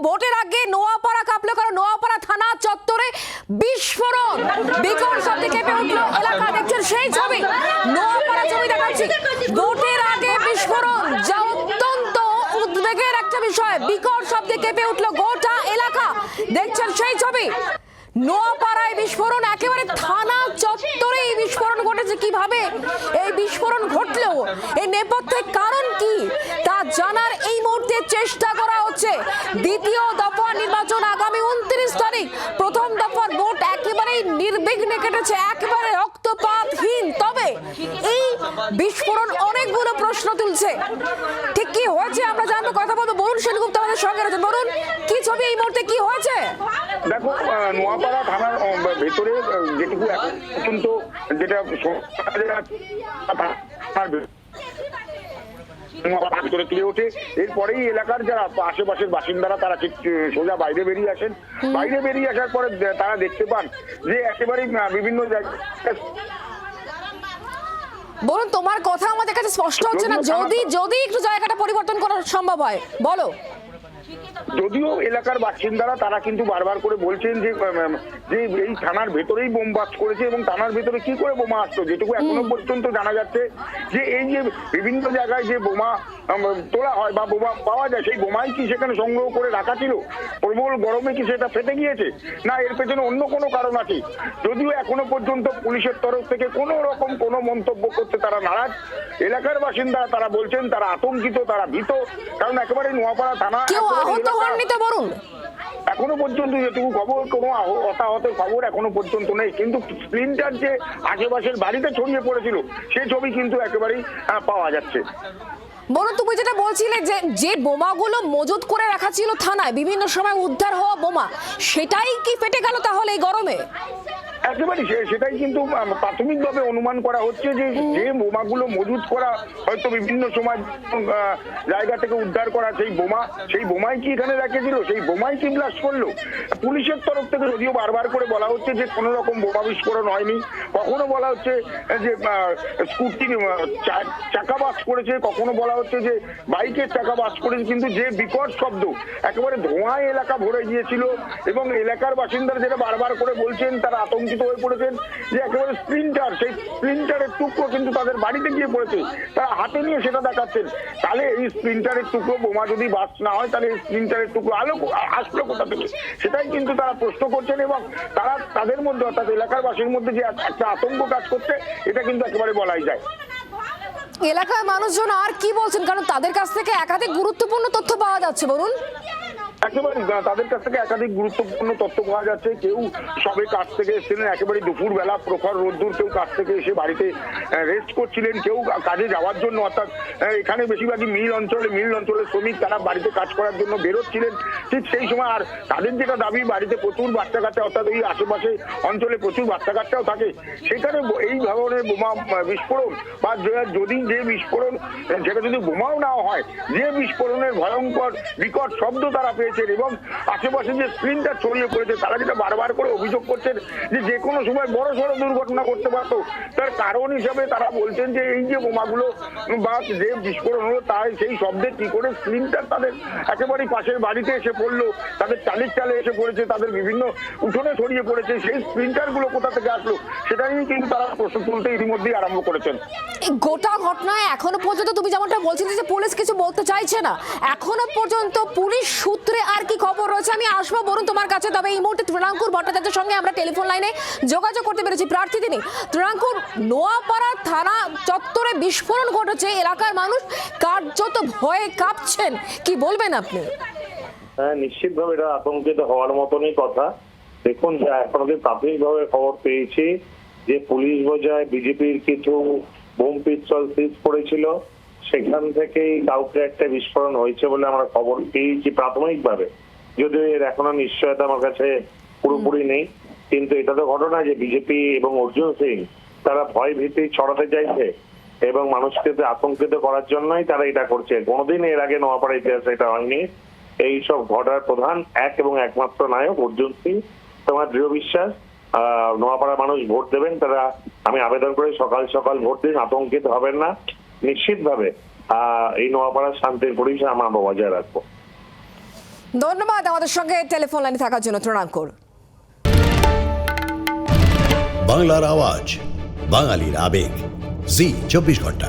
ভোটের আগে নোয়াপাড়া কাঁপলো, কারণ নোয়াপাড়া থানা চত্বরে বিস্ফোরণ, বিকট শব্দে কেঁপে উঠলো এলাকা। দেখছেন সেই ছবি, নোয়াপাড়া ছবি দেখাচ্ছি। ভোটের আগে বিস্ফোরণ, যা অত্যন্ত উদ্বেগের একটা বিষয়। বিকট শব্দে কেঁপে উঠলো গোটা এলাকা। দেখছেন সেই ছবি, নোয়াপাড়ায় বিস্ফোরণ, একেবারে থানা চত্বরে এই বিস্ফোরণ ঘটেছে। কিভাবে এই বিস্ফোরণ ঘটলো, এই নেপথ্যে কারণ কি তা জানার এই মুহূর্তে চেষ্টা করা হচ্ছে। দ্বিতীয় দফা নির্বাচন আগামী 29 তারিখ। প্রথম দফার ভোট একেবারে নির্বিঘ্নে কেটেছে, একেবারে রক্তপাতহীন। তবে এই বিস্ফোরণ অনেকগুলো প্রশ্ন তুলছে। ঠিক কি হয়েছে আমরা জানবো, কথা বলবো। বরুণ সেনগুপ্ত আমাদের সঙ্গে রয়েছে। বরুণ, কি ছবি এই মুহূর্তে, কি হয়েছে? দেখো, নোয়াপাড়া থানার ভেতরে যেটুকু এখন পর্যন্ত যেটা করে তুলে ওঠে, এরপরেই এলাকার যারা আশেপাশের বাসিন্দারা তারা ঠিক সোজা বাইরে বেরিয়ে আসেন। বাইরে বেরিয়ে আসার পরে তারা দেখতে পান যে একেবারেই বিভিন্ন জায়গায়। বলুন, তোমার কথা আমাদের কাছে স্পষ্ট হচ্ছে না। যদি একটু জায়গাটা পরিবর্তন করা সম্ভব হয় বলো। যদিও এলাকার বাসিন্দারা তারা কিন্তু বারবার করে বলছেন যে এই থানার ভেতরেই বোম বাস্ট করেছে, এবং থানার ভেতরে কি করে বোমা আসতো। যেটুকু এখনো পর্যন্ত জানা যাচ্ছে যে এই যে বিভিন্ন জায়গায় যে বোমা তোলা হয় বা বোমা পাওয়া যায়, সেই বোমাই কি সেখানে সংগ্রহ করে রাখা ছিল? প্রবল গরমে কি সেটা ফেটে গিয়েছে, না এর পেছনে অন্য কোনো কারণ আছে? যদিও এখনো পর্যন্ত পুলিশের তরফ থেকে কোনো রকম কোনো মন্তব্য করতে তারা নারাজ। এলাকার বাসিন্দারা তারা বলছেন তারা আতঙ্কিত, তারা ভীত, কারণ একেবারে নোয়াপাড়া থানা এখনো পর্যন্ত যেটুকু খবর, কোনো হতাহতের খবর এখনো পর্যন্ত নেই। কিন্তু স্প্লিন্টার যে আশেপাশের বাড়িতে ছড়িয়ে পড়েছিল সেই ছবি কিন্তু একেবারেই পাওয়া যাচ্ছে। বলুন, তুমি যেটা বলছিলে যে বোমাগুলো মজুত করে রাখা ছিল থানায়, বিভিন্ন সময় উদ্ধার হওয়া বোমা, সেটাই কি ফেটে গেল তাহলে এই গরমে? একেবারে সেটাই কিন্তু প্রাথমিকভাবে অনুমান করা হচ্ছে যে বোমাগুলো মজুত করা হয়তো বিভিন্ন সময় জায়গা থেকে উদ্ধার করা সেই বোমাই কি এখানে রেখেছিল, সেই বোমাই কি ব্লাস্ট করলো। পুলিশের তরফ থেকে যদিও বারবার করে বলা হচ্ছে যে কোনো রকম বোমা বিস্ফোরণ হয়নি। কখনো বলা হচ্ছে যে স্কুটি চাকা বাস্ট করেছে, কখনো বলা হচ্ছে যে বাইকের চাকা বাস্ট করেছে। কিন্তু যে বিকট শব্দ, একেবারে ধোঁয়ায় এলাকা ভরে গিয়েছিল, এবং এলাকার বাসিন্দারা যেটা বারবার করে বলছেন তারা আতঙ্কিত হয়ে পড়েছেন যে একেবারে সেই স্প্লিন্টারের টুকরো কিন্তু তাদের বাড়িতে গিয়ে পড়েছে। তারা হাতে নিয়ে সেটা দেখাচ্ছেন। তাহলে এই স্প্লিন্টারের টুকরো বোমা যদি বাস্ট না হয়, তাহলে এই স্প্লিন্টারের টুকরো আসলো কোথা থেকে, সেটাই কিন্তু তারা প্রশ্ন করছেন। এবং তারা তাদের মধ্যে, অর্থাৎ এলাকার বাসীর মধ্যে যে একটা আতঙ্ক কাজ করছে, এটা কিন্তু একেবারে বলাই যায়। এলাকার মানুষজন আর কি বলছেন, কারণ তাদের কাছ থেকে একাধিক গুরুত্বপূর্ণ তথ্য পাওয়া যাচ্ছে। বলুন, একেবারে তাদের কাছ থেকে একাধিক গুরুত্বপূর্ণ তথ্য পাওয়া যাচ্ছে। কেউ সবে কাজ থেকে এসেছিলেন একেবারে দুপুর বেলা, প্রখর রোদ্দুর, কেউ কাজ থেকে এসে বাড়িতে রেস্ট করছিলেন, কেউ কাজে যাওয়ার জন্য, অর্থাৎ এখানে বেশিরভাগই মিল অঞ্চলের শ্রমিক, তারা বাড়িতে কাজ করার জন্য বেরোচ্ছিলেন। ঠিক সেই সময় আর তাদের যেটা দাবি, বাড়িতে প্রচুর বাচ্চা কাচ্চা, অর্থাৎ এই আশেপাশে অঞ্চলে প্রচুর বাচ্চা কাচ্চাও থাকে, সেখানে এই ধরনের বোমা বিস্ফোরণ বা যদি যে বিস্ফোরণ, সেটা যদি বোমাও না হয়, যে বিস্ফোরণের ভয়ঙ্কর বিকট শব্দ তারা পেয়েছেন, এবং আশেপাশে যে স্প্লিন্টার ছড়িয়ে পড়েছে, তারা যেটা বারবার করে অভিযোগ করছেন যে কোনো সময় বড় সড়ো দুর্ঘটনা করতে পারতো। তার কারণ হিসাবে তারা বলছেন যে এই যে বোমাগুলো বা যে বিস্ফোরণ হলো, তাই সেই শব্দে কি করে স্প্লিন্টার তাদের একেবারেই পাশের বাড়িতে এসে পড়লো, তাদের চালের চালে এসে পড়েছে, তাদের বিভিন্ন উঠোনে ছড়িয়ে পড়েছে, সেই স্প্লিন্টার গুলো কোথা থেকে আসলো, সেটা নিয়ে কিন্তু তারা প্রশ্ন তুলতে ইতিমধ্যেই আরম্ভ করেছেন। এই গোটা ঘটনায় এখনো পর্যন্ত তুমি যেমনটা বলছিলে যে পুলিশ কিছু বলতে চাইছে না, এখনো পর্যন্ত পুলিশ সূত্রে আর কি খবর রয়েছে আমি আসবো বরুণ তোমার কাছে। তবে এই মুহূর্তে তৃণাঙ্কুর ভট্টাচার্যের সঙ্গে আমরা টেলিফোন লাইনে যোগাযোগ করতে পেরেছি, প্রার্থী তিনি। তৃণাঙ্কুর, নোয়াপাড়া থানা চত্বরে বিস্ফোরণ ঘটেছে, এলাকার মানুষ কার্যত ভয়ে কাঁপছেন, কি বলবেন আপনি? হ্যাঁ, নিশ্চিতভাবে এটা আতঙ্কিত হওয়ার মতনই কথা। দেখুন, এখন প্রাথমিকভাবে খবর পেয়েছি যে পুলিশ বোঝায় বিজেপির কিছু বোম পিস্তল সিজ করেছিল, সেখান থেকেই কাউকে একটা বিস্ফোরণ হয়েছে বলে আমরা খবর পেয়েছি প্রাথমিকভাবে। যদিও এর এখনো নিশ্চয়তা আমার কাছে পুরোপুরি নেই, কিন্তু এটা তো ঘটনা যে বিজেপি এবং অর্জুন সিং তারা ভয় ভীতি ছড়াতে চাইছে এবং মানুষকে আতঙ্কিত করার জন্যই তারা এটা করছে। কোনোদিন এর আগে নোয়াপাড়া ইতিহাসে এটা হয়নি। এইসব ঘটার প্রধান এক এবং একমাত্র নায়ক অর্জুন সিং। তোমার দৃঢ় বিশ্বাস নোয়াপাড়া মানুষ ভোট দেবেন, তারা আমি আবেদন করি সকাল সকাল ভোট দিন, আতঙ্কিত হবেন না। নিশ্চিতভাবে এই নোয়াপাড়ার শান্তির পরিবেশ আমরা বজায় রাখবো। ধন্যবাদ আমাদের সঙ্গে টেলিফোন লাইনে থাকার জন্য তৃণাঙ্কুর। বাংলার আওয়াজ, বাঙালির আবেগ, জি 24 ঘন্টা।